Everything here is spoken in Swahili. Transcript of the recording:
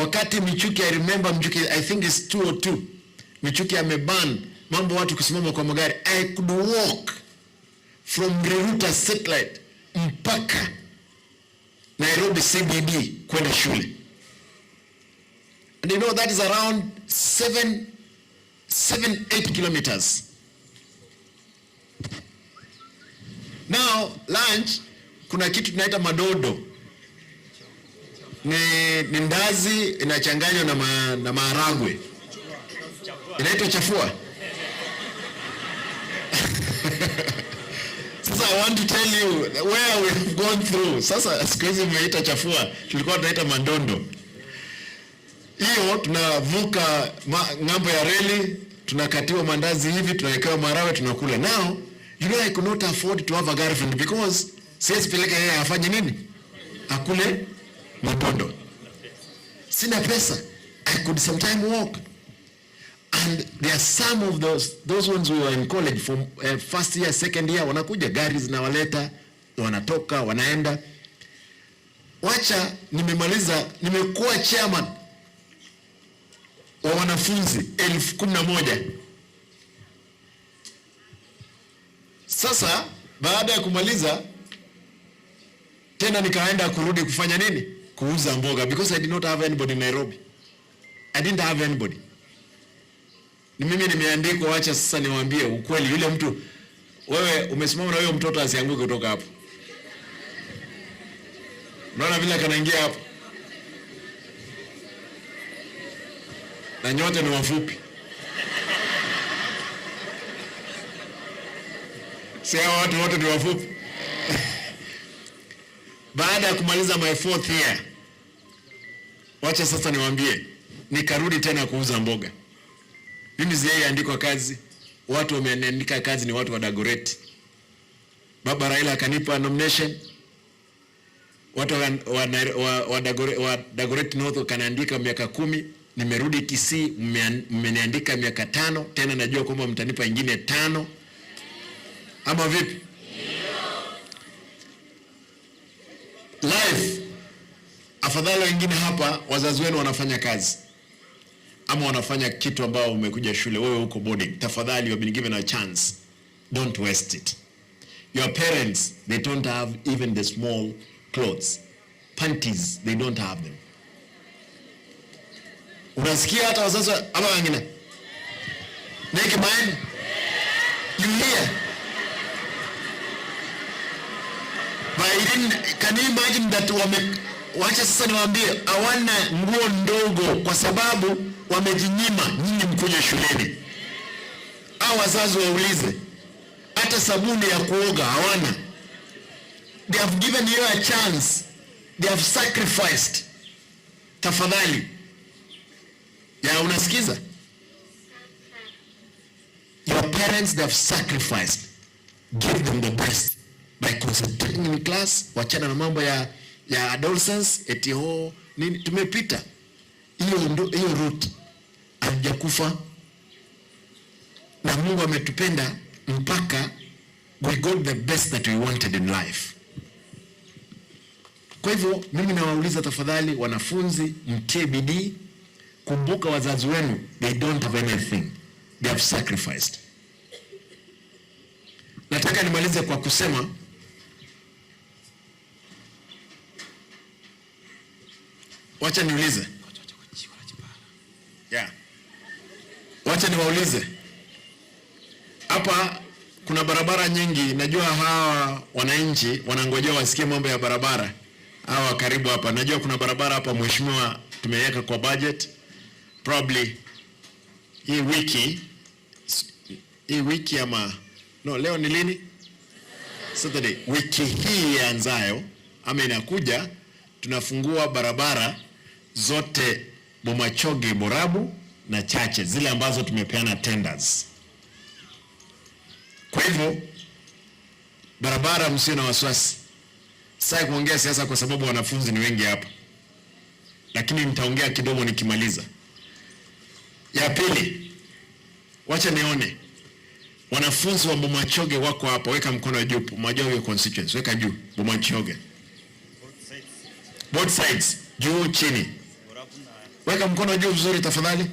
Wakati Michuki, I remember Michuki, I think it's 202. Michuki ameban mambo watu kusimama kwa magari. I could walk from Riruta satellite mpaka Nairobi CBD kwenda shule. And you know that is around 8 kilometers. Now lunch kuna kitu tunaita madodo. Ni ndazi inachanganywa na maharagwe. Inaitwa chafua. Sasa I want to tell you where we've gone through. Sasa siku hizi mmeita chafua, tulikuwa tunaita mandondo. Hiyo tunavuka ngambo ya reli, tunakatiwa mandazi hivi, tunawekewa marawe, tunakula. Now, you know I could not afford to have a girlfriend because siwezi peleka yeye afanye nini? Akule mandondo. Sina pesa. I could sometime walk. And there are some of those ones who are in college from first year, second year, wanakuja gari zinawaleta, wanatoka, wanaenda. Wacha nimekuwa chairman wa wanafunzi 11,000. Sasa baada ya kumaliza tena nikaenda kurudi kufanya nini? Kuuza mboga because I did not have anybody in Nairobi. I didn't have anybody. Ni mimi nimeandikwa, wacha sasa niwaambie ukweli. Yule mtu, wewe umesimama na huyo mtoto asianguke kutoka hapo. Unaona vile kanaingia hapo. Na nyote ni wafupi. Sio watu wote ni wafupi. Baada ya kumaliza my 4th year, wacha sasa niwaambie, nikarudi tena kuuza mboga. Mimi sijaandikwa kazi. Watu wameandika kazi ni watu wa Dagoretti. Baba Raila akanipa nomination. Watu wa Dagoretti North kanaandika miaka 10. Nimerudi Kisii, mmeniandika miaka 5. Tena najua kwamba mtanipa ingine 5. Ama vipi? Life. Afadhali wengine hapa wazazi wenu wanafanya kazi. Ama wanafanya kitu ambao umekuja shule, wewe uko boarding. Tafadhali, you have been given a chance. Don't waste it. Your parents, they don't have even the small clothes. Panties, they don't have them. Unasikia hata wazazi ama wengine? Make mind. You hear? Can you imagine that wacha sasa niwaambie hawana nguo ndogo kwa sababu wamejinyima nyinyi mkuje shuleni. Au wazazi waulize, hata sabuni ya kuoga hawana. They have given you a chance. They have sacrificed. Tafadhali. Ya unasikiza? Your parents, they have sacrificed. Give them the best by concentrating in class. Wachana na mambo ya adolescence, eti nini tumepita. Hiyo route hajakufa. Na Mungu ametupenda mpaka we got the best that we wanted in life. Kwa hivyo mimi nawauliza tafadhali wanafunzi, mtie bidii. Kumbuka wazazi wenu, they don't have anything. They have sacrificed. Nataka nimalize kwa kusema wacha niulize. Yeah. Wacha niwaulize. Hapa kuna barabara nyingi, najua hawa wananchi wanangojea wasikie mambo ya barabara. Hawa karibu hapa, najua kuna barabara hapa mheshimiwa tumeweka kwa budget. Probably hii wiki ama no, leo ni lini? Saturday. Wiki hii yaanzayo ama inakuja, tunafungua barabara zote Bomachoge, Borabu na Chache, zile ambazo tumepeana tenders. Kwa hivyo barabara msio na wasiwasi. Sasa kuongea siasa kwa sababu wanafunzi ni wengi hapa, lakini nitaongea kidogo nikimaliza. Ya pili, wacha nione wanafunzi wa Bomachoge wako hapa, weka mkono juu. Bomachoge constituency, weka juu. Bomachoge both sides, juu chini. Weka mkono juu vizuri tafadhali.